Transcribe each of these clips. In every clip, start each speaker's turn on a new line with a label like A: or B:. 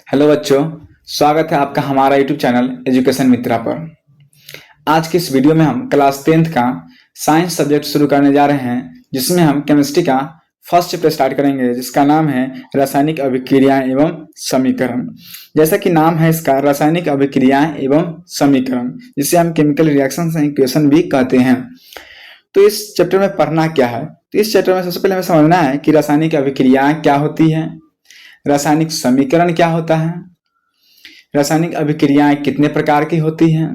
A: Hello बच्चों, स्वागत है आपका हमारा यूट्यूब चैनल एजुकेशन मित्रा पर। आज की इस वीडियो में हम क्लास 10th का साइंस सब्जेक्ट शुरू करने जा रहे हैं, जिसमें हम केमिस्ट्री का फर्स्ट चैप्टर स्टार्ट करेंगे, जिसका नाम है रासायनिक अभिक्रियाएं एवं समीकरण। जैसा कि नाम है इसका, रासायनिक अभिक्रियाएं एवं समीकरण, जिसे हम केमिकल रिएक्शन एंड इक्वेशन भी कहते हैं। तो इस चैप्टर में पढ़ना क्या है? तो इस चैप्टर में सबसे पहले हमें समझना है कि रासायनिक अभिक्रियाएं क्या होती है, रासायनिक समीकरण क्या होता है, रासायनिक अभिक्रियाएं कितने प्रकार की होती हैं,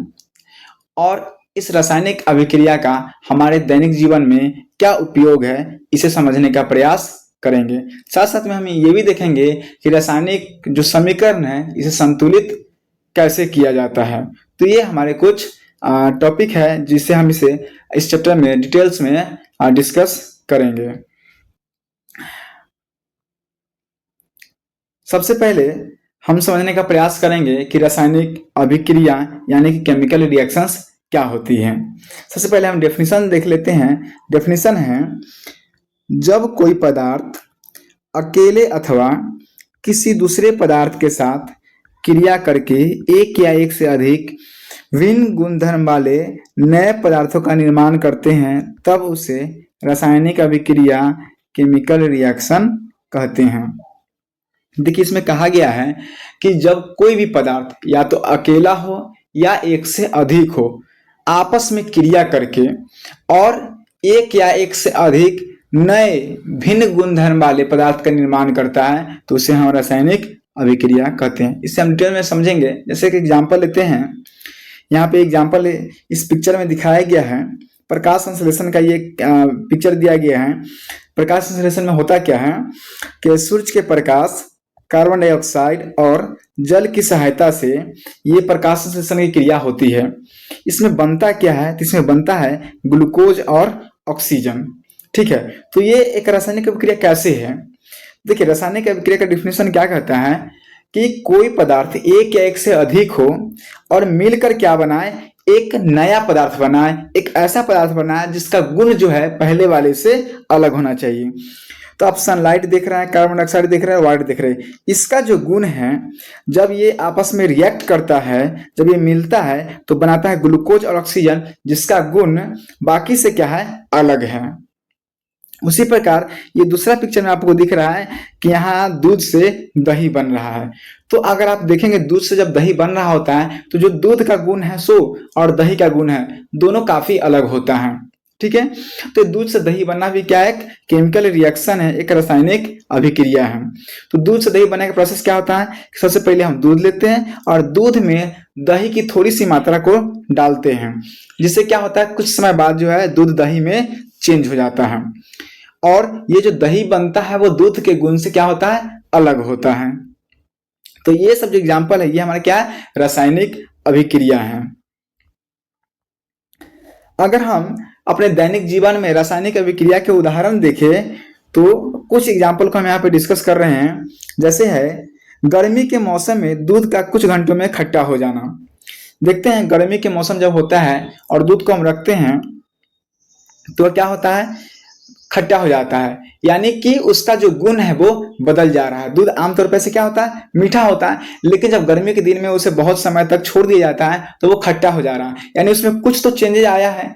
A: और इस रासायनिक अभिक्रिया का हमारे दैनिक जीवन में क्या उपयोग है, इसे समझने का प्रयास करेंगे। साथ साथ में हम ये भी देखेंगे कि रासायनिक जो समीकरण है, इसे संतुलित कैसे किया जाता है। तो ये हमारे कुछ टॉपिक है, जिसे हम इस चैप्टर में डिटेल्स में डिस्कस करेंगे। सबसे पहले हम समझने का प्रयास करेंगे कि रासायनिक अभिक्रिया यानी कि केमिकल रिएक्शंस क्या होती हैं। सबसे पहले हम डेफिनेशन देख लेते हैं। डेफिनेशन है, जब कोई पदार्थ अकेले अथवा किसी दूसरे पदार्थ के साथ क्रिया करके एक या एक से अधिक भिन्न गुणधर्म वाले नए पदार्थों का निर्माण करते हैं, तब उसे रासायनिक अभिक्रिया केमिकल रिएक्शन कहते हैं। देखिए, इसमें कहा गया है कि जब कोई भी पदार्थ या तो अकेला हो या एक से अधिक हो, आपस में क्रिया करके और एक या एक से अधिक नए भिन्न गुणधर्म वाले पदार्थ का निर्माण करता है, तो उसे हम रासायनिक अभिक्रिया कहते हैं। इसे हम डिटेल में समझेंगे। जैसे कि एग्जाम्पल लेते हैं, यहाँ पे एग्जाम्पल इस पिक्चर में दिखाया गया है। प्रकाश संश्लेषण का ये पिक्चर दिया गया है। प्रकाश संश्लेषण में होता क्या है कि सूर्य के प्रकाश, कार्बन डाइऑक्साइड और जल की सहायता से ये प्रकाश संश्लेषण की क्रिया होती है। इसमें बनता क्या है? तो इसमें बनता है ग्लूकोज और ऑक्सीजन। ठीक है, तो ये एक रासायनिक अभिक्रिया कैसे है? देखिए, रासायनिक अभिक्रिया का डिफिनेशन क्या कहता है कि कोई पदार्थ एक या एक से अधिक हो और मिलकर क्या बनाए, एक नया पदार्थ बनाए, एक ऐसा पदार्थ बनाए जिसका गुण जो है पहले वाले से अलग होना चाहिए। तो आप सनलाइट देख रहे हैं, कार्बन डाइऑक्साइड देख रहे हैं, वाटर देख रहे हैं। इसका जो गुण है, जब ये आपस में रिएक्ट करता है, जब ये मिलता है, तो बनाता है ग्लूकोज और ऑक्सीजन, जिसका गुण बाकी से क्या है, अलग है। उसी प्रकार ये दूसरा पिक्चर में आपको दिख रहा है कि यहाँ दूध से दही बन रहा है। तो अगर आप देखेंगे, दूध से जब दही बन रहा होता है, तो जो दूध का गुण है सो और दही का गुण है, दोनों काफी अलग होता है। ठीक है, तो दूध से दही बनना भी क्या है, एक केमिकल रिएक्शन है, एक रासायनिक अभिक्रिया है। तो दूध से दही बनने का प्रोसेस क्या होता है? सबसे पहले हम दूध लेते हैं और दूध में दही की थोड़ी सी मात्रा को डालते हैं, जिससे क्या होता है, कुछ समय बाद जो है दूध दही में चेंज हो जाता है, और ये जो दही बनता है वो दूध के गुण से क्या होता है, अलग होता है। तो ये सब जो एग्जाम्पल है, ये हमारा क्या है, रासायनिक अभिक्रिया है। अगर हम अपने दैनिक जीवन में रासायनिक अभिक्रिया के उदाहरण देखें, तो कुछ एग्जाम्पल को हम यहाँ पे डिस्कस कर रहे हैं। जैसे है, गर्मी के मौसम में दूध का कुछ घंटों में खट्टा हो जाना। देखते हैं, गर्मी के मौसम जब होता है और दूध को हम रखते हैं, तो क्या होता है, खट्टा हो जाता है, यानी कि उसका जो गुण है वो बदल जा रहा है। दूध आमतौर पर से क्या होता है, मीठा होता है, लेकिन जब गर्मी के दिन में उसे बहुत समय तक छोड़ दिया जाता है, तो वो खट्टा हो जा रहा है, यानी उसमें कुछ तो चेंजेज आया है।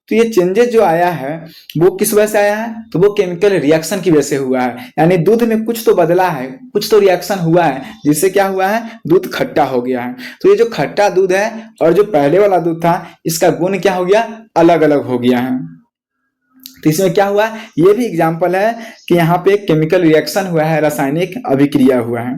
A: तो ये चेंजेस जो आया है वो किस वजह से आया है? तो वो केमिकल रिएक्शन की वजह से हुआ है, यानी दूध में कुछ तो बदला है, कुछ तो रिएक्शन हुआ है, जिससे क्या हुआ है, दूध खट्टा हो गया है। तो ये जो खट्टा दूध है और जो पहले वाला दूध था, इसका गुण क्या हो गया, अलग अलग हो गया है। तो इसमें क्या हुआ, ये भी एग्जाम्पल है कि यहाँ पे केमिकल रिएक्शन हुआ है, रासायनिक अभिक्रिया हुआ है।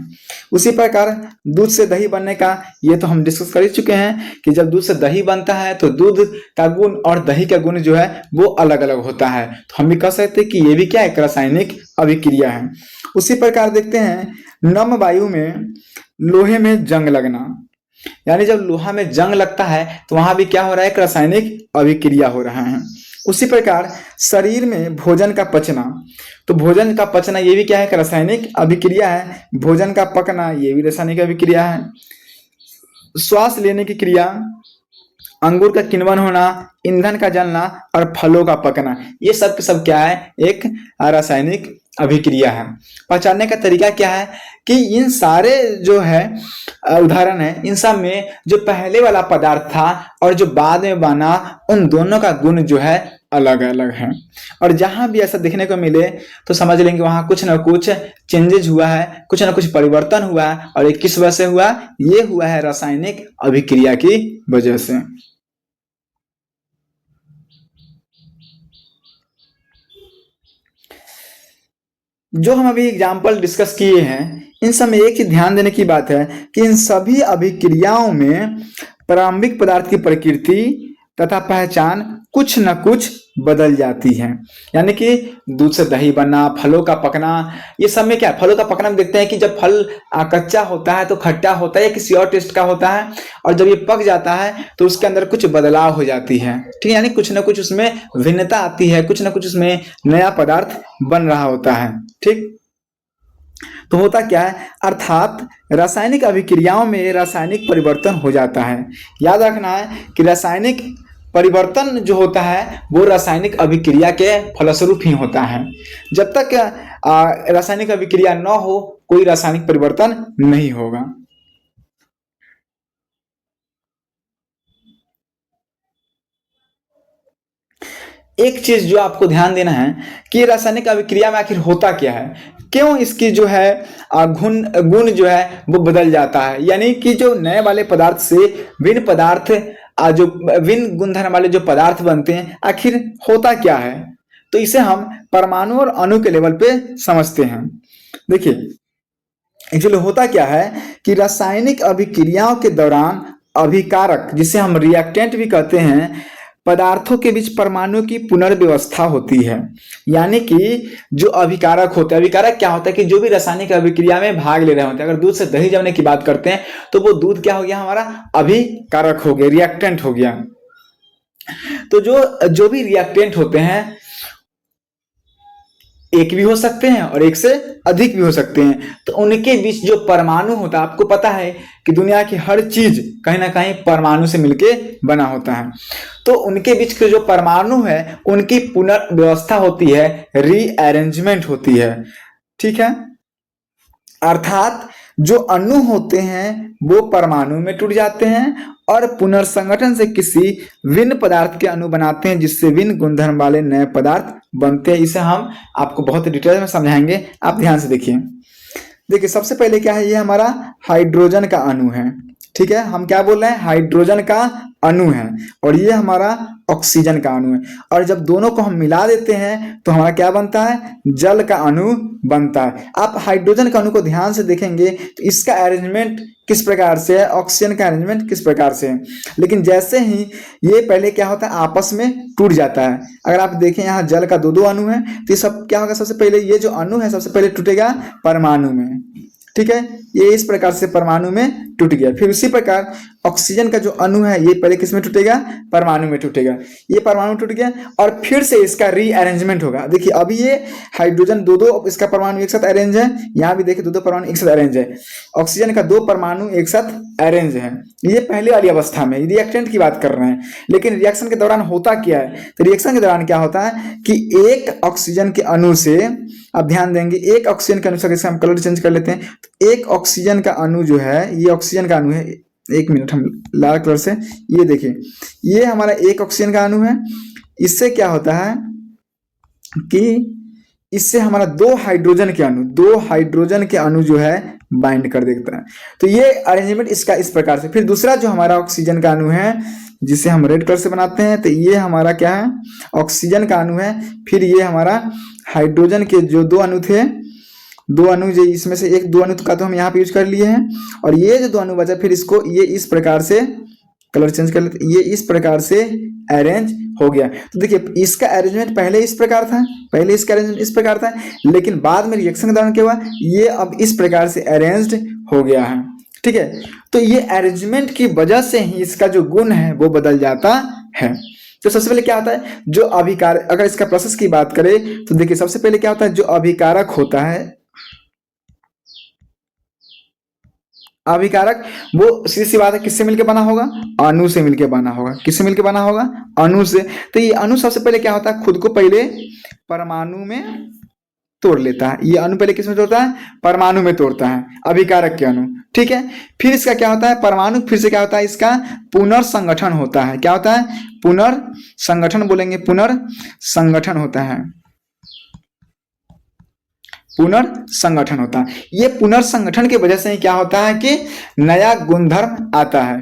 A: उसी प्रकार दूध से दही बनने का ये तो हम डिस्कस कर ही चुके हैं कि जब दूध से दही बनता है तो दूध का गुण और दही का गुण जो है वो अलग अलग होता है। तो हम भी कह सकते हैं कि ये भी क्या है, एक रासायनिक अभिक्रिया है। उसी प्रकार देखते हैं, नम वायु में लोहे में जंग लगना, यानी जब लोहा में जंग लगता है तो वहां भी क्या हो रहा है, एक रासायनिक अभिक्रिया हो रहा है। उसी प्रकार शरीर में भोजन का पचना, तो भोजन का पचना ये भी क्या है, एक रासायनिक अभिक्रिया है। भोजन का पकना ये भी रासायनिक अभिक्रिया है। श्वास लेने की क्रिया, अंगूर का किण्वन होना, ईंधन का जलना और फलों का पकना, ये सब क्या है, एक रासायनिक अभिक्रिया है। पहचानने का तरीका क्या है कि इन सारे जो है उदाहरण है, इन सब में जो पहले वाला पदार्थ था और जो बाद में बना, उन दोनों का गुण जो है अलग अलग है। और जहां भी ऐसा देखने को मिले तो समझ लेंगे वहां कुछ ना कुछ चेंजेज हुआ है, कुछ ना कुछ परिवर्तन हुआ है। और ये किस वजह से हुआ? ये हुआ है रासायनिक अभिक्रिया की वजह से। जो हम अभी एग्जाम्पल डिस्कस किए हैं, इन सब में एक ही ध्यान देने की बात है कि इन सभी अभिक्रियाओं में प्रारंभिक पदार्थ की प्रकृति तथा पहचान कुछ न कुछ बदल जाती है। यानी कि दूध से दही बनना, फलों का पकना, ये सब में क्या है? फलों का पकना में देखते हैं कि जब फल कच्चा होता है तो खट्टा होता है या किसी और टेस्ट का होता है, और जब ये पक जाता है तो उसके अंदर कुछ बदलाव हो जाती है। ठीक है, यानी कुछ ना कुछ उसमें भिन्नता आती है, कुछ ना कुछ उसमें नया पदार्थ बन रहा होता है। ठीक, तो होता क्या है, अर्थात रासायनिक अभिक्रियाओं में रासायनिक परिवर्तन हो जाता है। याद रखना है कि रासायनिक परिवर्तन जो होता है वो रासायनिक अभिक्रिया के फलस्वरूप ही होता है। जब तक रासायनिक अभिक्रिया न हो, कोई रासायनिक परिवर्तन नहीं होगा। एक चीज जो आपको ध्यान देना है कि रासायनिक अभिक्रिया में आखिर होता क्या है, क्यों इसकी जो है गुण गुण जो है वो बदल जाता है। यानी कि जो नए वाले पदार्थ से भिन्न पदार्थ जो भिन्न गुणधर्म वाले जो पदार्थ बनते हैं, आखिर होता क्या है। तो इसे हम परमाणु और अणु के लेवल पे समझते हैं। देखिए एक्चुअली होता क्या है कि रासायनिक अभिक्रियाओं के दौरान अभिकारक, जिसे हम रिएक्टेंट भी कहते हैं, पदार्थों के बीच परमाणु की पुनर्व्यवस्था होती है। यानी कि जो अभिकारक होते हैं, अभिकारक क्या होता है कि जो भी रासायनिक अभिक्रिया में भाग ले रहे होते हैं, अगर दूध से दही जमने की बात करते हैं तो वो दूध क्या हो गया? हमारा अभिकारक हो गया, रिएक्टेंट हो गया। तो जो भी रिएक्टेंट होते हैं एक भी हो सकते हैं और एक से अधिक भी हो सकते हैं। तो उनके बीच जो परमाणु होता है, आपको पता है कि दुनिया की हर चीज कहीं ना कहीं परमाणु से मिलके बना होता है। तो उनके बीच के जो परमाणु है उनकी पुनर्व्यवस्था होती है, रीअरेंजमेंट होती है। ठीक है, अर्थात जो अणु होते हैं वो परमाणु में टूट जाते हैं और पुनर्संगठन से किसी भिन्न पदार्थ के अणु बनाते हैं, जिससे भिन्न गुणधर्म वाले नए पदार्थ बनते हैं। इसे हम आपको बहुत डिटेल में समझाएंगे, आप ध्यान से देखिए। देखिए सबसे पहले क्या है, ये हमारा हाइड्रोजन का अणु है। ठीक है, हम क्या बोल रहे हैं? हाइड्रोजन का अणु है, और ये हमारा ऑक्सीजन का अणु है। और जब दोनों को हम मिला देते हैं तो हमारा क्या बनता है? जल का अणु बनता है। आप हाइड्रोजन का अणु को ध्यान से देखेंगे तो इसका अरेंजमेंट किस प्रकार से है, ऑक्सीजन का अरेंजमेंट किस प्रकार से है। लेकिन जैसे ही ये पहले क्या होता है, आपस में टूट जाता है। अगर आप देखें यहाँ जल का दो अणु है, तो ये सब क्या होगा? सबसे पहले ये जो अणु है सबसे पहले टूटेगा परमाणु में। ठीक है, ये इस प्रकार से परमाणु में टूट गया। फिर उसी प्रकार ऑक्सीजन का जो अणु है ये पहले किस में टूटेगा? परमाणु में टूटेगा। ये परमाणु टूट गया और फिर से इसका रीअरेंजमेंट होगा। देखिए अभी ये हाइड्रोजन दो इसका परमाणु एक साथ अरेंज है, यहाँ भी देखिए दो परमाणु एक साथ अरेंज है। ऑक्सीजन का दो परमाणु एक साथ अरेंज है। ये पहले वाली अवस्था में रिएक्टेंट की बात कर रहे हैं। लेकिन रिएक्शन के दौरान होता क्या है? तो रिएक्शन के दौरान क्या होता है कि एक ऑक्सीजन के अणु से, आप ध्यान देंगे, एक ऑक्सीजन के अणु से हम कलर चेंज कर लेते हैं, तो एक ऑक्सीजन का अणु जो है, ये ऑक्सीजन का अणु है, एक मिनट हम लाल कलर से, ये देखिए ये हमारा एक ऑक्सीजन का अणु है। इससे क्या होता है कि इससे हमारा दो हाइड्रोजन के अणु जो है बाइंड कर देता है। तो ये अरेंजमेंट इसका इस प्रकार से। फिर दूसरा जो हमारा ऑक्सीजन का अणु है, जिसे हम रेड कलर से बनाते हैं, तो ये हमारा क्या है? ऑक्सीजन का अणु है। फिर ये हमारा हाइड्रोजन के जो दो अणु थे, दो अणु जो इसमें से एक दो अणु का तो हम यहाँ पे यूज कर लिए हैं, और ये जो दो अणु बचा फिर इसको ये इस प्रकार से कलर चेंज कर लेते, ये इस प्रकार से अरेंज हो गया। तो देखिए इसका अरेंजमेंट पहले इस प्रकार था, पहले इसका अरेंजमेंट इस प्रकार था, लेकिन बाद में रिएक्शन के दौरान क्या हुआ, ये अब इस प्रकार से अरेंज्ड हो गया है। ठीक है, तो ये अरेंजमेंट की वजह से ही इसका जो गुण है वो बदल जाता है। तो सबसे पहले क्या होता है, जो अभिकारक, अगर इसका प्रोसेस की बात करें तो देखिए सबसे पहले क्या होता है, जो अभिकारक होता है, अभिकारक वो सीधी सी बात है किससे मिलकर बना होगा? अणु से मिलकर बना होगा। किससे मिलकर बना होगा? अणु से। तो ये अणु सबसे पहले क्या होता है, खुद को पहले परमाणु में तोड़ लेता है। ये अणु पहले किस में तोड़ता है? परमाणु में तोड़ता है, अभिकारक के अणु। ठीक है, फिर इसका क्या होता है? परमाणु फिर से क्या होता है? इसका पुनर्संगठन होता है। क्या होता है? पुनर्संगठन बोलेंगे, पुनर्संगठन होता है, पुनर्संगठन होता है। ये पुनर्संगठन की वजह से ही क्या होता है कि नया गुणधर्म आता है।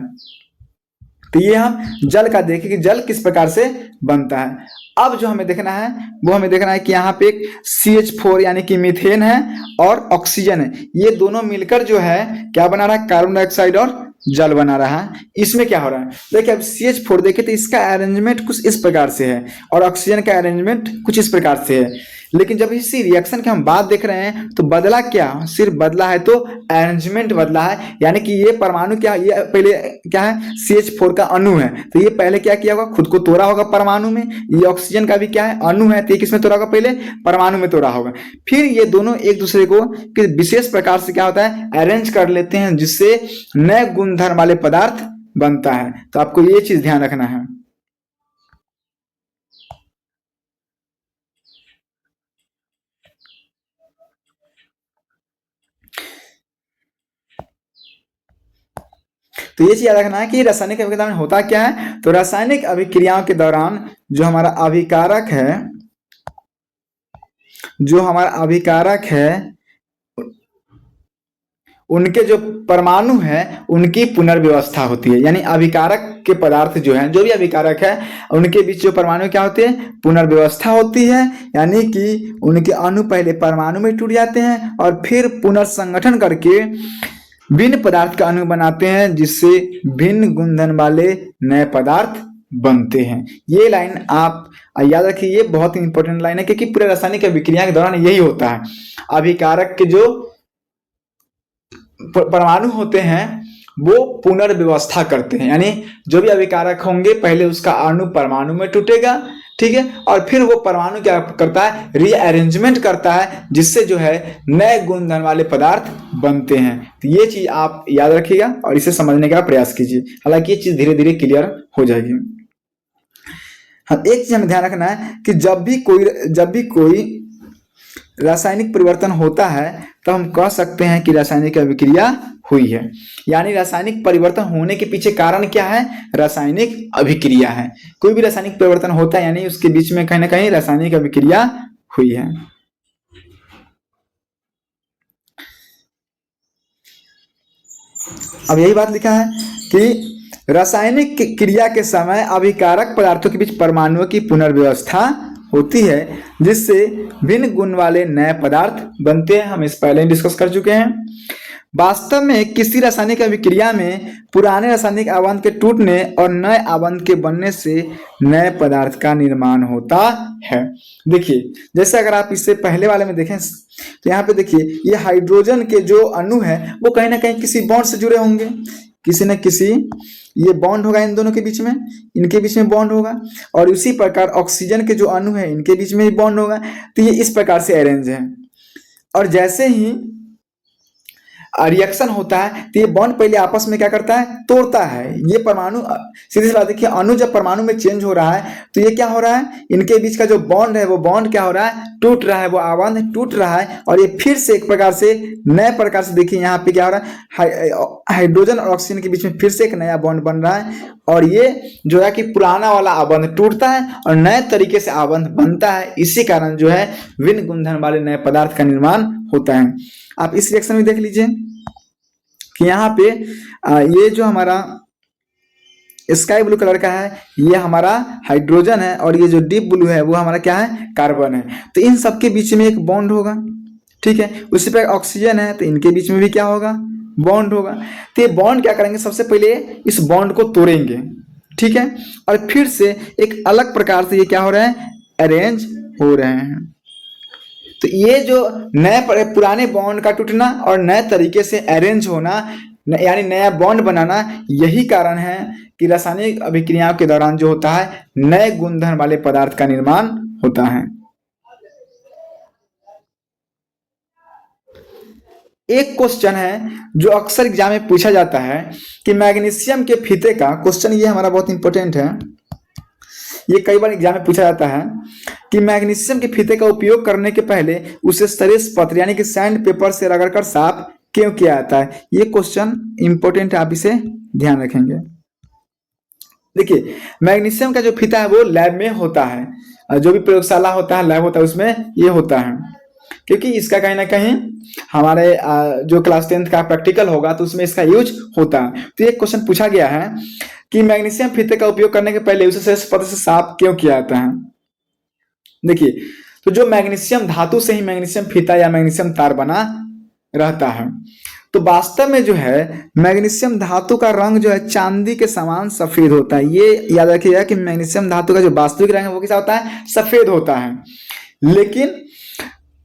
A: तो ये हम जल का देखें कि जल किस प्रकार से बनता है। अब जो हमें देखना है वो हमें देखना है कि यहाँ पे एक CH4 यानी कि मीथेन है और ऑक्सीजन है, ये दोनों मिलकर जो है क्या बना रहा है? कार्बन डाइऑक्साइड और जल बना रहा है। इसमें क्या हो रहा है? देखिए अब CH4 देखें तो इसका अरेंजमेंट कुछ इस प्रकार से है और ऑक्सीजन का अरेंजमेंट कुछ इस प्रकार से है। लेकिन जब इसी रिएक्शन की हम बात देख रहे हैं तो बदला क्या? सिर्फ बदला है तो अरेंजमेंट बदला है, यानी कि ये परमाणु क्या, ये पहले क्या है? CH4 का अणु है, तो ये पहले क्या किया होगा? खुद को तोड़ा होगा परमाणु में। ये ऑक्सीजन का भी क्या है? अणु है, तो ये किसमें तोड़ा होगा? पहले परमाणु में तोड़ा होगा। फिर ये दोनों एक दूसरे को किस विशेष प्रकार से क्या होता है? अरेंज कर लेते हैं, जिससे नए गुणधर्म वाले पदार्थ बनता है। तो आपको ये चीज ध्यान रखना है। तो ये चीज याद रखना है कि रासायनिक अभिक्रिया में होता क्या है। तो रासायनिक अभिक्रियाओं के दौरान जो हमारा अभिकारक है, जो हमारा अभिकारक है, उनके जो परमाणु है उनकी पुनर्व्यवस्था होती है। यानी अभिकारक के पदार्थ जो हैं, जो भी अभिकारक है, उनके बीच जो परमाणु क्या होते हैं? पुनर्व्यवस्था होती है। यानी कि उनके अणु पहले परमाणु में टूट जाते हैं और फिर पुनर्संगठन करके भिन्न पदार्थ का अणु बनाते हैं, जिससे भिन्न गुणधर्म वाले नए पदार्थ बनते हैं। ये लाइन आप याद रखिए, ये बहुत ही इंपॉर्टेंट लाइन है, क्योंकि पूरे रासायनिक अभिक्रिया के दौरान यही होता है। अभिकारक के जो परमाणु होते हैं वो पुनर्व्यवस्था करते हैं, यानी जो भी अभिकारक होंगे पहले उसका अणु परमाणु में टूटेगा, ठीक है, और फिर वो परमाणु क्या करता है? रीअरेंजमेंट करता है, जिससे जो है नए गुणधर्म वाले पदार्थ बनते हैं। तो ये चीज आप याद रखिएगा और इसे समझने का प्रयास कीजिए, हालांकि ये चीज धीरे धीरे क्लियर हो जाएगी। हाँ, एक चीज हमें ध्यान रखना है कि जब भी कोई रासायनिक परिवर्तन होता है तो हम कह सकते हैं कि रासायनिक अभिक्रिया हुई है। यानी रासायनिक परिवर्तन होने के पीछे कारण क्या है? रासायनिक अभिक्रिया है। कोई भी रासायनिक परिवर्तन होता है यानी उसके बीच में कहीं ना कहीं रासायनिक अभिक्रिया हुई है। अब यही बात लिखा है कि रासायनिक क्रिया के समय अभिकारक पदार्थों के बीच परमाणुओं की पुनर्व्यवस्था होती है, जिससे भिन्न गुण वाले नए पदार्थ बनते हैं। हम इस पहले ही डिस्कस कर चुके हैं। वास्तव में किसी रासायनिक अभिक्रिया में पुराने रासायनिक आबंध के टूटने और नए आबंध के बनने से नए पदार्थ का निर्माण होता है। देखिए, जैसे अगर आप इससे पहले वाले में देखें तो यहाँ पे देखिए, ये हाइड्रोजन के जो अणु है वो कहीं ना कहीं किसी बॉन्ड से जुड़े होंगे, किसी न किसी ये बॉन्ड होगा इन दोनों के बीच में, इनके बीच में बॉन्ड होगा, और उसी प्रकार ऑक्सीजन के जो अणु है इनके बीच में भी बॉन्ड होगा। तो ये इस प्रकार से अरेंज है, और जैसे ही रिएक्शन होता है तो ये बॉन्ड पहले आपस में क्या करता है? तोड़ता है। ये परमाणु, सीधी सी बात देखिए, अणु जब परमाणु में चेंज हो रहा है तो ये क्या हो रहा है? इनके बीच का जो बॉन्ड है वो बॉन्ड क्या हो रहा है? टूट रहा है, वो आबंध टूट रहा है, और ये फिर से एक प्रकार से नए प्रकार से देखिए यहाँ पे क्या हो रहा है? हाइड्रोजन और ऑक्सीजन के बीच में फिर से एक नया बॉन्ड बन रहा है, और ये जो है कि पुराना वाला आबंध टूटता है और नए तरीके से आबंध बनता है। इसी कारण जो है भिन्न गुणधर्म वाले नए पदार्थ का निर्माण होता है। आप इस रिएक्शन में देख लीजिए कि यहाँ पे ये जो हमारा स्काई ब्लू कलर का है ये हमारा हाइड्रोजन है, और ये जो डीप ब्लू है वो हमारा क्या है? कार्बन है। तो इन सब के बीच में एक बॉन्ड होगा, ठीक है। उसी पर ऑक्सीजन है तो इनके बीच में भी क्या होगा? बॉन्ड होगा। तो ये बॉन्ड क्या करेंगे? सबसे पहले इस बॉन्ड को तोड़ेंगे, ठीक है, और फिर से एक अलग प्रकार से ये क्या हो रहा है? अरेंज हो रहे हैं। तो ये जो नए पुराने बॉन्ड का टूटना और नए तरीके से अरेंज होना, यानी नया बॉन्ड बनाना, यही कारण है कि रासायनिक अभिक्रियाओं के दौरान जो होता है नए गुणधर्म वाले पदार्थ का निर्माण होता है। एक क्वेश्चन है जो अक्सर एग्जाम में पूछा जाता है कि मैग्नीशियम के फीते का, क्वेश्चन ये हमारा बहुत इंपॉर्टेंट है, ये कई बार एग्जाम में पूछा जाता है कि मैग्नीशियम के फीते का उपयोग करने के पहले उसे सरेस पत्र यानी कि सैंड पेपर से रगड़कर साफ क्यों किया जाता है? ये क्वेश्चन इंपॉर्टेंट है, आप इसे ध्यान रखेंगे। देखिए, मैग्नीशियम का जो फीता है वो लैब में होता है, जो भी प्रयोगशाला होता है, लैब होता है, उसमें ये होता है, क्योंकि इसका कहीं ना कहीं हमारे जो क्लास 10th का प्रैक्टिकल होगा तो उसमें इसका यूज होता है। तो ये क्वेश्चन पूछा गया है कि मैग्नीशियम फीते का उपयोग करने के पहले उसे सरेस पत्र से साफ क्यों किया जाता है? देखिए, तो जो मैग्नीशियम धातु से ही मैग्नीशियम फीता या मैग्नीशियम तार बना रहता है। तो वास्तव में जो है मैग्नीशियम धातु का रंग जो है चांदी के समान सफेद होता है। ये याद रखिएगा कि मैग्नीशियम धातु का जो वास्तविक रंग है वो कैसा होता है? सफेद होता है। लेकिन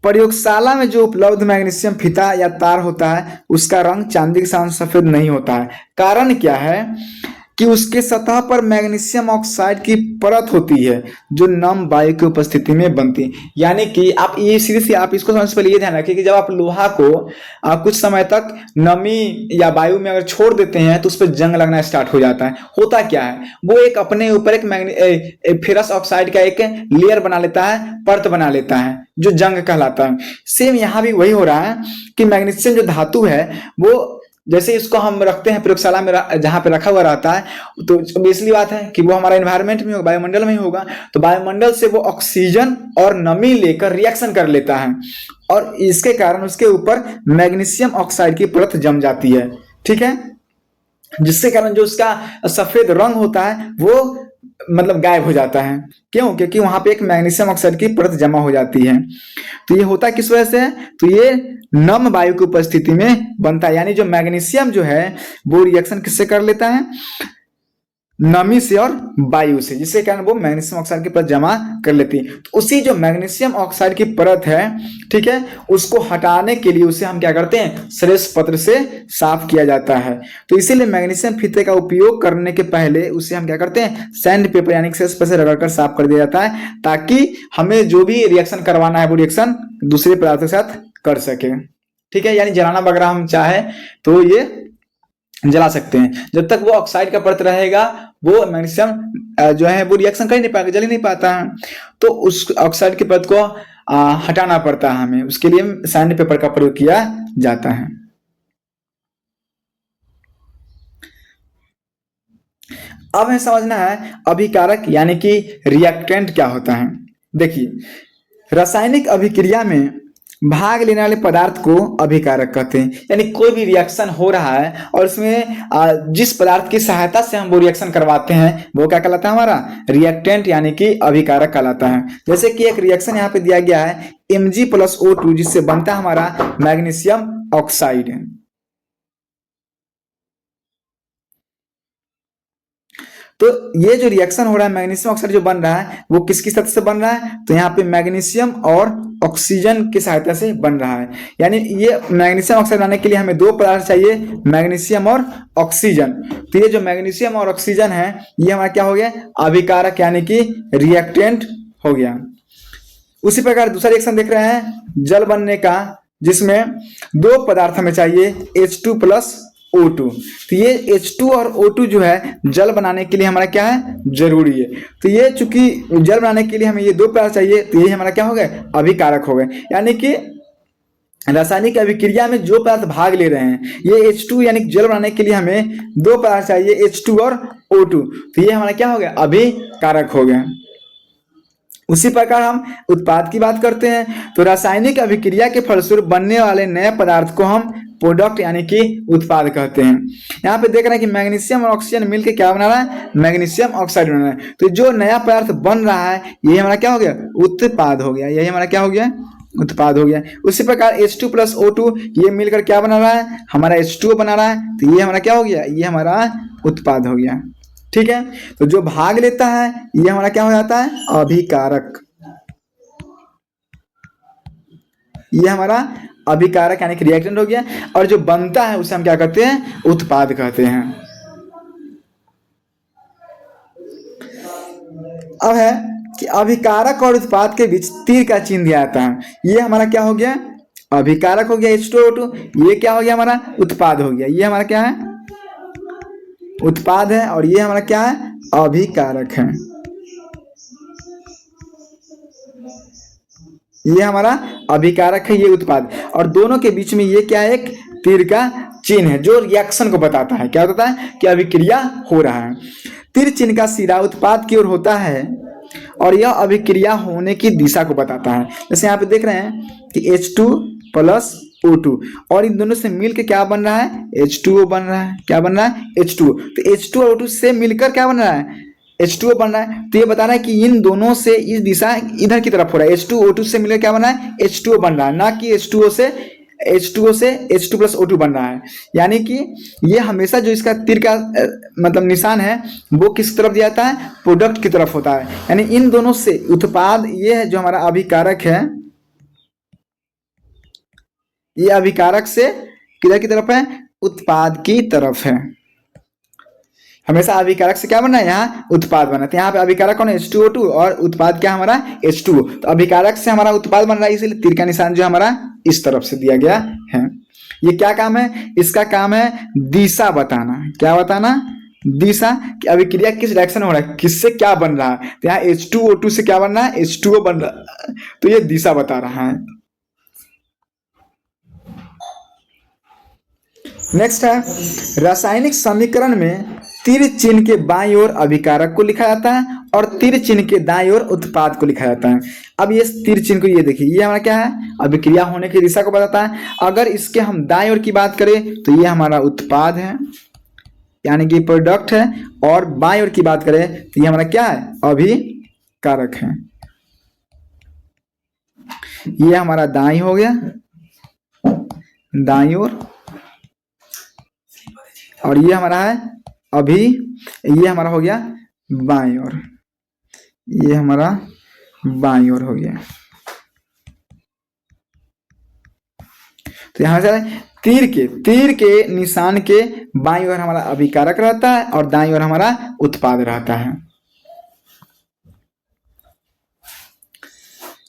A: प्रयोगशाला में जो उपलब्ध मैग्नीशियम फीता या तार होता है उसका रंग चांदी के समान सफेद नहीं होता है। कारण क्या है? कि उसके सतह पर मैग्नीशियम ऑक्साइड की परत होती है जो नम वायु की उपस्थिति में बनती है। यानी कि आप ये सीधे से आप इसको समझ पहले ये ध्यान रखिए कि जब आप लोहा को कुछ समय तक नमी या वायु में अगर छोड़ देते हैं तो उस पर जंग लगना स्टार्ट हो जाता है। होता क्या है? वो एक अपने ऊपर एक फेरस ऑक्साइड का एक लेयर बना लेता है, परत बना लेता है जो जंग कहलाता है। सेम यहाँ भी वही हो रहा है कि मैग्नीशियम जो धातु है वो जैसे इसको हम रखते हैं प्रयोगशाला में जहां पे रखा हुआ रहता है, तो बेसिकली बात है कि वो हमारा एनवायरनमेंट में होगा, वायुमंडल में ही होगा। तो वायुमंडल से वो ऑक्सीजन और नमी लेकर रिएक्शन कर लेता है और इसके कारण उसके ऊपर मैग्नीशियम ऑक्साइड की परत जम जाती है। ठीक है, जिसके कारण जो उसका सफेद रंग होता है वो मतलब गायब हो जाता है। क्यों? क्योंकि वहां पे एक मैग्नीशियम ऑक्साइड की परत जमा हो जाती है। तो ये होता किस वजह से है? तो ये नम वायु की उपस्थिति में बनता है। यानी जो मैग्नीशियम जो है वो रिएक्शन किससे कर लेता है? नमी से और वायु से, जिसके कारण वो मैग्नीशियम ऑक्साइड की परत जमा कर लेती है। तो उसी जो मैग्नीशियम ऑक्साइड की परत है, ठीक है, उसको हटाने के लिए उसे हम क्या करते हैं? सरेस पत्र से साफ किया जाता है। तो इसीलिए मैग्नीशियम फीते का उपयोग करने के पहले उसे हम क्या करते हैं? सैंड पेपर यानी सरेस पत्र से रगड़कर साफ कर दिया जाता है, ताकि हमें जो भी रिएक्शन करवाना है वो रिएक्शन दूसरे पदार्थ के साथ कर सके। ठीक है, यानी जलाना वगैरह हम चाहे तो ये जला सकते हैं। जब तक वो ऑक्साइड का परत रहेगा वो मैग्नीशियम जो है वो रिएक्शन कर ही नहीं पाएगा, जल ही नहीं पाता है। तो उस ऑक्साइड की परत को हटाना पड़ता है हमें, उसके लिए सैंड पेपर का प्रयोग किया जाता है। अब हमें समझना है अभिकारक यानी कि रिएक्टेंट क्या होता है। देखिए, रासायनिक अभिक्रिया में भाग लेने वाले पदार्थ को अभिकारक कहते हैं। यानी कोई भी रिएक्शन हो रहा है और उसमें जिस पदार्थ की सहायता से हम वो रिएक्शन करवाते हैं वो क्या कहलाता है? हमारा रिएक्टेंट यानी कि अभिकारक कहलाता है। जैसे कि एक रिएक्शन यहाँ पे दिया गया है Mg+O2 जिससे बनता है हमारा मैग्नीशियम ऑक्साइड। तो ये जो रिएक्शन हो रहा है मैग्नीशियम ऑक्साइड जो बन रहा है वो किसकी सहायता से बन रहा है? तो यहाँ पे मैग्नीशियम और ऑक्सीजन की सहायता से बन रहा है। यानी ये मैग्नीशियम ऑक्साइड बनाने के लिए हमें दो पदार्थ चाहिए, मैग्नीशियम और ऑक्सीजन। तो ये जो मैग्नीशियम और ऑक्सीजन है ये हमारा क्या हो गया? अभिकारक यानी कि रिएक्टेंट हो गया। उसी प्रकार दूसरा रिएक्शन देख रहे हैं जल बनने का, जिसमें दो पदार्थ हमें चाहिए H2+O2। तो ये H2 और O2 जो है जल बनाने के लिए हमारा क्या है? जरूरी है। तो ये चूंकि जल बनाने के लिए हमें ये दो पदार्थ चाहिए तो ये हमारा क्या हो गए? अभिकारक हो गए। यानी कि रासायनिक अभिक्रिया में जो पदार्थ भाग ले रहे हैं ये H2 यानी जल बनाने के लिए हमें दो पदार्थ चाहिए H2 और O2, तो ये हमारा क्या हो गया? अभिकारक हो गया। उसी प्रकार हम उत्पाद की बात करते हैं तो रासायनिक अभिक्रिया के फलस्वरूप बनने वाले नए पदार्थ को हम प्रोडक्ट यानी कि उत्पाद कहते हैं। यहाँ पे देख रहे हैं कि मैग्नीशियम और ऑक्सीजन मिलकर क्या बना रहा है? मैग्नीशियम ऑक्साइड बना रहा है। तो जो नया पदार्थ बन रहा है यही हमारा क्या हो गया? उत्पाद हो गया। यही हमारा क्या हो गया? उत्पाद हो गया। उसी प्रकार H2+O2 ये मिलकर क्या बना रहा है? हमारा H2O बना रहा है। तो ये हमारा क्या हो गया? ये हमारा उत्पाद हो गया। ठीक है, तो जो भाग लेता है ये हमारा क्या हो जाता है? अभिकारक। ये हमारा अभिकारक यानी कि रिएक्टेंट हो गया। और जो बनता है उसे हम क्या कहते हैं? उत्पाद कहते हैं। अब है कि अभिकारक और उत्पाद के बीच तीर का चिन्ह दिया जाता है। ये हमारा क्या हो गया? अभिकारक हो गया H2O2। ये क्या हो गया? हमारा उत्पाद हो गया। ये हमारा क्या है? उत्पाद है। और ये हमारा क्या है? अभिकारक है। ये हमारा अभिकारक है, ये उत्पाद, और दोनों के बीच में ये क्या है, एक तीर का चिन्ह है जो रिएक्शन को बताता है। क्या बताता है कि अभिक्रिया हो रहा है। तीर चिन्ह का सिरा उत्पाद की ओर होता है और यह अभिक्रिया होने की दिशा को बताता है। जैसे यहाँ पे देख रहे हैं कि H2 प्लस O2, और इन दोनों से मिलकर क्या बन रहा है, H2O बन रहा है। क्या बन रहा है, H2O। तो H2 और O2 से मिलकर क्या बन रहा है, H2O बन रहा है। तो ये बता रहा है कि इन दोनों से इस दिशा इधर की तरफ हो रहा है। H2O2 से मिलकर क्या बन रहा है, H2O बन रहा है, ना कि H2O से H2 प्लस O2 बन रहा है। यानी कि ये हमेशा जो इसका तीर का मतलब निशान है वो किस तरफ दिया जाता है, प्रोडक्ट की तरफ होता है। यानी इन दोनों से उत्पाद, ये है जो हमारा अभिकारक है, ये अभिकारक से किधर की तरफ है, उत्पाद की तरफ है। हमेशा अभिकारक से क्या बना है, यहाँ उत्पाद बना। तो यहाँ पे अभिकारक कौन है, H2O2, और उत्पाद क्या हमारा H2O। तो अभिकारक से हमारा उत्पाद बन रहा है, इसलिए तीर का निशान जो हमारा इस तरफ से दिया गया है। ये क्या काम है, इसका काम है दिशा बताना। क्या बताना, दिशा, कि अभिक्रिया किस डायरेक्शन में हो रहा है, किससे क्या बन रहा है। तो यहाँ H2O2 से क्या बन रहा है, H2O बन रहा है, तो ये दिशा बता रहा है। नेक्स्ट है, रासायनिक समीकरण में तीर चिन्ह के बाईं ओर अभिकारक को लिखा जाता है और तीर चिन्ह के दाईं ओर उत्पाद को लिखा जाता है। अब ये तीर चिन्ह को ये देखिए, ये हमारा क्या है, अभिक्रिया होने की दिशा को बताता है। अगर इसके हम दाईं ओर की बात करें तो ये हमारा उत्पाद है, यानी कि प्रोडक्ट है, और बाईं ओर की बात करें तो ये हमारा क्या है, अभिकारक है। ये हमारा दाईं हो गया, दाईं ओर, और ये हमारा है ये हमारा हो गया बाईं ओर, ये हमारा बाईं ओर हो गया। तो यहां से तीर के निशान के बाईं ओर हमारा अभिकारक रहता है और दाईं ओर हमारा उत्पाद रहता है।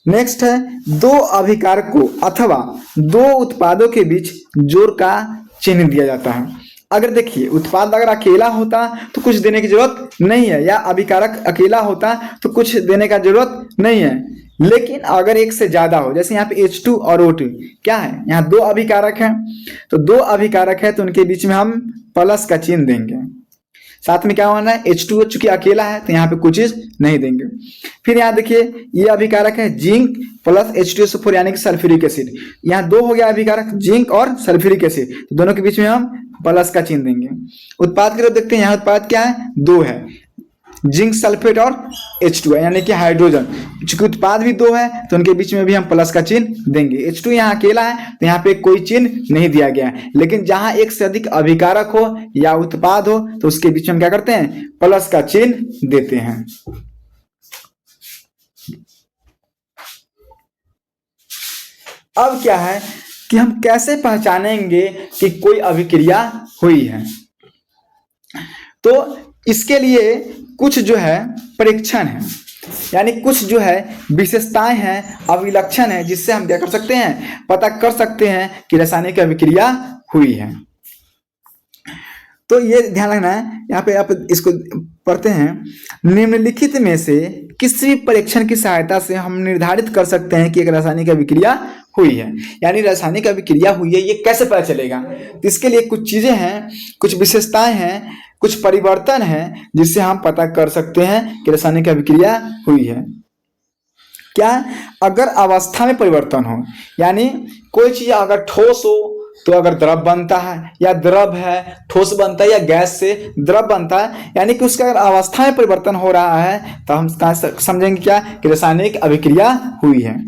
A: नेक्स्ट है, दो अभिकारकों अथवा दो उत्पादों के बीच जोड़ का चिन्ह दिया जाता है। अगर देखिए, उत्पाद अगर अकेला होता तो कुछ देने की जरूरत नहीं है, या अभिकारक अकेला होता तो कुछ देने का जरूरत नहीं है। लेकिन अगर एक से ज्यादा हो, जैसे यहाँ पे H2 और O2, क्या है, यहाँ दो अभिकारक हैं, तो दो अभिकारक है तो उनके बीच में हम प्लस का चिन्ह देंगे। साथ में क्या होना है, H2O चूंकि अकेला है तो यहाँ पे कुछ चीज नहीं देंगे। फिर यहाँ देखिए, ये अभिकारक है जिंक प्लस H2SO4 यानी कि सल्फ्यूरिक एसिड। यहाँ दो हो गया अभिकारक, जिंक और सल्फ्यूरिक एसिड, तो दोनों के बीच में हम प्लस का चिन्ह देंगे। उत्पाद की तरफ देखते हैं, यहाँ उत्पाद क्या है, दो है, जिंक सल्फेट और H2 यानी कि हाइड्रोजन। चूंकि उत्पाद भी दो है तो उनके बीच में भी हम प्लस का चिन्ह देंगे। H2 यहाँ अकेला है तो यहाँ पे कोई चिन्ह नहीं दिया गया है, लेकिन जहां एक से अधिक अभिकारक हो या उत्पाद हो तो उसके बीच में हम क्या करते हैं, प्लस का चिन्ह देते हैं। अब क्या है कि हम कैसे पहचानेंगे कि कोई अभिक्रिया हुई है। तो इसके लिए कुछ जो है परीक्षण है, यानी कुछ जो है विशेषताएं हैं, अभिलक्षण है, जिससे हम क्या कर सकते हैं, पता कर सकते हैं कि रासायनिक अभिक्रिया हुई है। तो ये ध्यान रखना है, यहाँ पे आप इसको पढ़ते हैं, निम्नलिखित में से किसी भी परीक्षण की सहायता से हम निर्धारित कर सकते हैं कि एक रासायनिक अभिक्रिया हुई है। यानी रासायनिक अभिक्रिया हुई है, ये कैसे पता चलेगा, तो इसके लिए कुछ चीजें हैं, कुछ विशेषताएं हैं, कुछ परिवर्तन है, जिससे हम पता कर सकते हैं कि रासायनिक अभिक्रिया हुई है। क्या, अगर अवस्था में परिवर्तन हो, यानी कोई चीज अगर ठोस हो तो अगर द्रव बनता है, या द्रव है ठोस बनता है, या गैस से द्रव बनता है, यानी कि उसका अगर अवस्था में परिवर्तन हो रहा है तो हम समझेंगे क्या कि रासायनिक अभिक्रिया हुई है।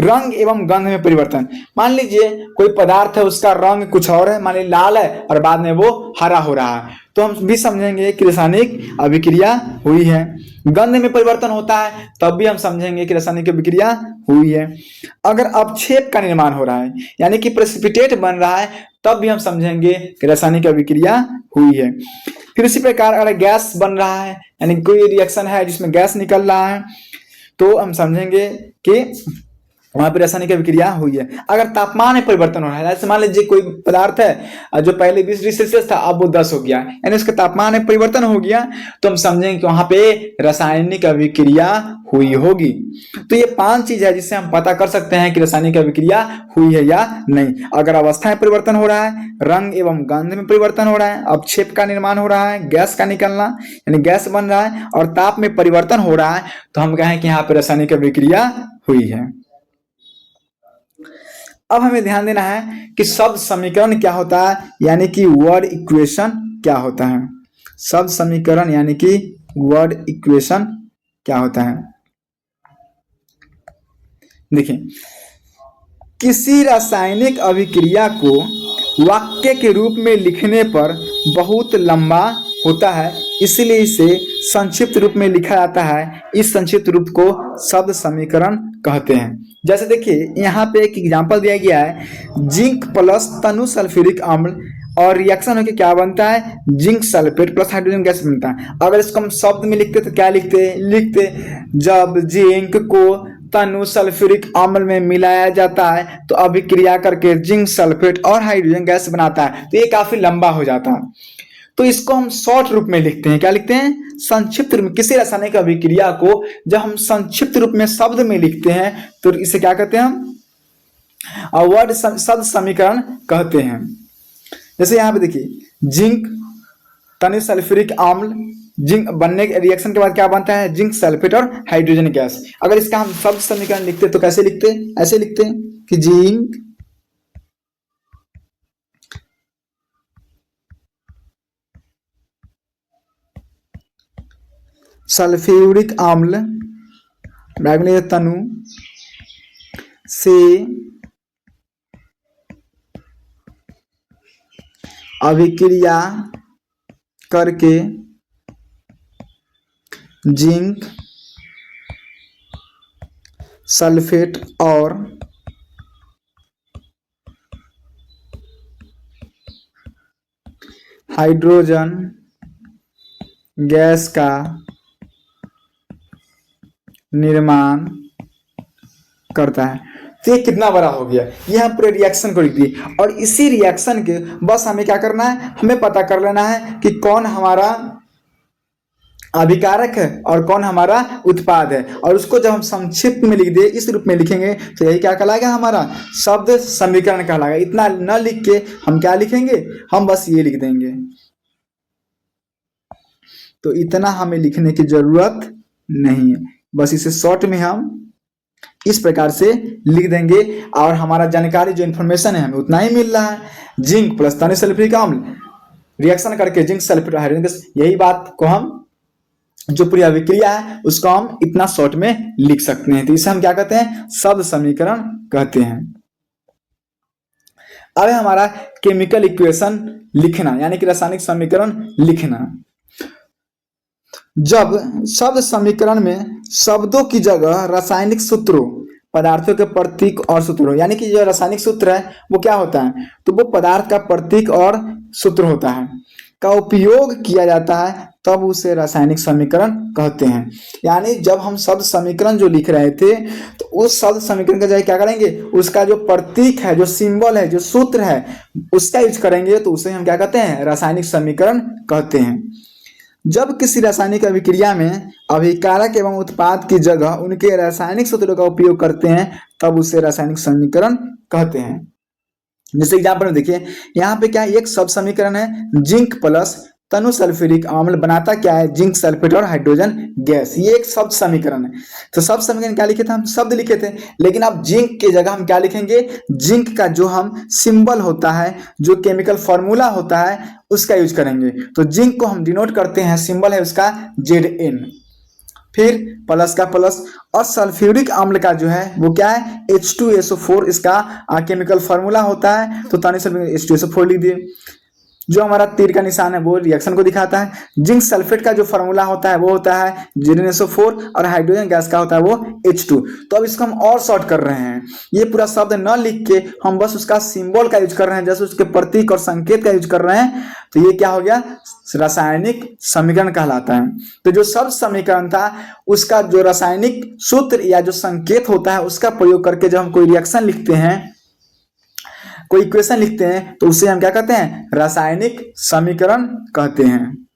A: रंग एवं गंध में परिवर्तन, मान लीजिए कोई पदार्थ है, उसका रंग कुछ और है, मान लीजिए लाल है और बाद में वो हरा हो रहा है, तो हम भी समझेंगे कि रासायनिक अभिक्रिया हुई है। गंध में परिवर्तन होता है तब भी हम समझेंगे कि रासायनिक अभिक्रिया हुई है। अगर अवक्षेप का निर्माण हो रहा है, यानी कि प्रेसिपिटेट बन रहा है, तब भी हम समझेंगे कि रासायनिक अभिक्रिया हुई है। फिर उसी प्रकार अगर गैस बन रहा है, यानी कोई रिएक्शन है जिसमें गैस निकल रहा है, तो हम समझेंगे कि वहां पे रासायनिक अभिक्रिया हुई है। अगर तापमान में परिवर्तन हो रहा है, जैसे मान लीजिए कोई पदार्थ है जो पहले 20 डिग्री सेल्सियस था, अब वो 10 हो गया, यानी उसके तापमान में परिवर्तन हो गया, तो हम समझेंगे कि वहां पे रासायनिक अभिक्रिया हुई होगी। तो ये 5 चीज है जिससे हम पता कर सकते हैं कि रासायनिक अभिक्रिया हुई है या नहीं। अगर अवस्था में परिवर्तन हो रहा है, रंग एवं गंध में परिवर्तन हो रहा है, अवक्षेप का निर्माण हो रहा है, गैस का निकलना यानी गैस बन रहा है, और ताप में परिवर्तन हो रहा है, तो हम कहें कि यहाँ पे रासायनिक अभिक्रिया हुई है। अब हमें ध्यान देना है कि शब्द समीकरण क्या होता है, यानी कि वर्ड इक्वेशन क्या होता है। शब्द समीकरण यानी कि वर्ड इक्वेशन क्या होता है। देखिए, किसी रासायनिक अभिक्रिया को वाक्य के रूप में लिखने पर बहुत लंबा होता है, इसलिए इसे संक्षिप्त रूप में लिखा जाता है। इस संक्षिप्त रूप को शब्द समीकरण कहते हैं। जैसे देखिए, यहाँ पे एक एग्जांपल दिया गया है, जिंक प्लस तनु सल्फ्यूरिक अम्ल, और रिएक्शन होकर क्या बनता है, zinc sulphate plus hydrogen gas बनता है। अगर इसको हम शब्द में लिखते तो क्या लिखते जब जिंक को तनु सल्फ्यूरिक अम्ल में मिलाया जाता है तो अभिक्रिया करके जिंक सल्फेट और हाइड्रोजन गैस बनाता है, तो ये काफी लंबा हो जाता है। तो इसको हम शॉर्ट रूप में लिखते हैं, क्या लिखते हैं, संक्षिप्त रूप में। किसी रासायनिक अभिक्रिया को जब हम संक्षिप्त रूप में शब्द में लिखते हैं तो इसे क्या कहते हैं हम, वर्ड शब्द समीकरण कहते हैं। जैसे यहाँ पे देखिए, जिंक तनु सल्फ्यूरिक अम्ल, जिंक बनने के रिएक्शन के बाद क्या बनता है, जिंक सल्फेट और हाइड्रोजन गैस। अगर इसका हम शब्द समीकरण लिखते तो कैसे लिखते, ऐसे लिखते कि जिंक सल्फ्यूरिक अम्ल तनु से अभिक्रिया करके जिंक सल्फेट और हाइड्रोजन गैस का निर्माण करता है। तो ये कितना बड़ा हो गया, ये हम पूरे रिएक्शन को लिख दिए, और इसी रिएक्शन के बस हमें क्या करना है, हमें पता कर लेना है कि कौन हमारा अभिकारक है और कौन हमारा उत्पाद है, और उसको जब हम संक्षिप्त में लिख दे, इस रूप में लिखेंगे, तो यही क्या कहलाएगा, हमारा शब्द समीकरण कहलाएगा। इतना न लिख के हम क्या लिखेंगे, हम बस ये लिख देंगे। तो इतना हमें लिखने की जरूरत नहीं है, बस इसे शॉर्ट में हम इस प्रकार से लिख देंगे, और हमारा जानकारी जो इन्फॉर्मेशन है हमें उतना ही मिल रहा है। जिंक प्लस तनु सल्फ्यूरिक अम्ल रिएक्शन करके जिंक सल्फेट हाइड्रोजन गैस, यही बात को हम जो पूरी अभिक्रिया है उसको हम इतना शॉर्ट में लिख सकते हैं। तो इसे हम क्या कहते हैं, शब्द समीकरण कहते हैं। अब हमारा केमिकल इक्वेशन लिखना, यानी कि रासायनिक समीकरण लिखना। जब शब्द समीकरण में शब्दों की जगह रासायनिक सूत्रों, पदार्थों के प्रतीक और सूत्रों, यानी कि जो रासायनिक सूत्र है वो क्या होता है, तो वो पदार्थ का प्रतीक और सूत्र होता है, का उपयोग किया जाता है, तब उसे रासायनिक समीकरण कहते हैं। यानी जब हम शब्द समीकरण जो लिख रहे थे तो उस शब्द समीकरण का जगह क्या करेंगे, उसका जो प्रतीक है, जो सिंबल है, जो सूत्र है, उसका यूज करेंगे, तो उसे हम क्या कहते हैं, रासायनिक समीकरण कहते हैं। जब किसी रासायनिक अभिक्रिया में अभिकारक एवं उत्पाद की जगह उनके रासायनिक सूत्रों का उपयोग करते हैं तब उसे रासायनिक समीकरण कहते हैं। जैसे एग्जाम्पल में देखिए, यहाँ पे क्या है, एक शब्द समीकरण है, जिंक प्लस तनु सल्फ्यूरिक अम्ल बनाता क्या है, जिंक सल्फेट और हाइड्रोजन गैस। ये एक शब्द समीकरण है। तो शब्द समीकरण क्या लिखे थे, हम शब्द लिखे थे, लेकिन अब जिंक की जगह हम क्या लिखेंगे, जिंक का जो हम सिंबल होता है, जो केमिकल फॉर्मूला होता है, उसका यूज करेंगे। तो जिंक को हम डिनोट करते हैं, सिंबल है उसका Zn, फिर प्लस का प्लस, और सल्फ्यूरिक अम्ल का जो है वो क्या है, H2SO4 इसका केमिकल फॉर्मूला होता है, तो तनु सल्फ्यूरिक H2SO4 लिख दिए। जो हमारा तीर का निशान है वो रिएक्शन को दिखाता है। जिंक सल्फेट का जो फॉर्मूला होता है वो होता है ZnSO4 और हाइड्रोजन गैस का होता है वो H2। तो अब इसको हम और शॉर्ट कर रहे हैं, ये पूरा शब्द न लिख के हम बस उसका सिंबल का यूज कर रहे हैं, जैसे उसके प्रतीक और संकेत का यूज कर रहे हैं। तो ये क्या हो गया, रासायनिक समीकरण कहलाता है। तो जो शब्द समीकरण था उसका जो रासायनिक सूत्र या जो संकेत होता है उसका प्रयोग करके जब हम कोई रिएक्शन लिखते हैं, कोई इक्वेशन लिखते हैं, तो उसे हम क्या कहते हैं, रासायनिक समीकरण कहते हैं।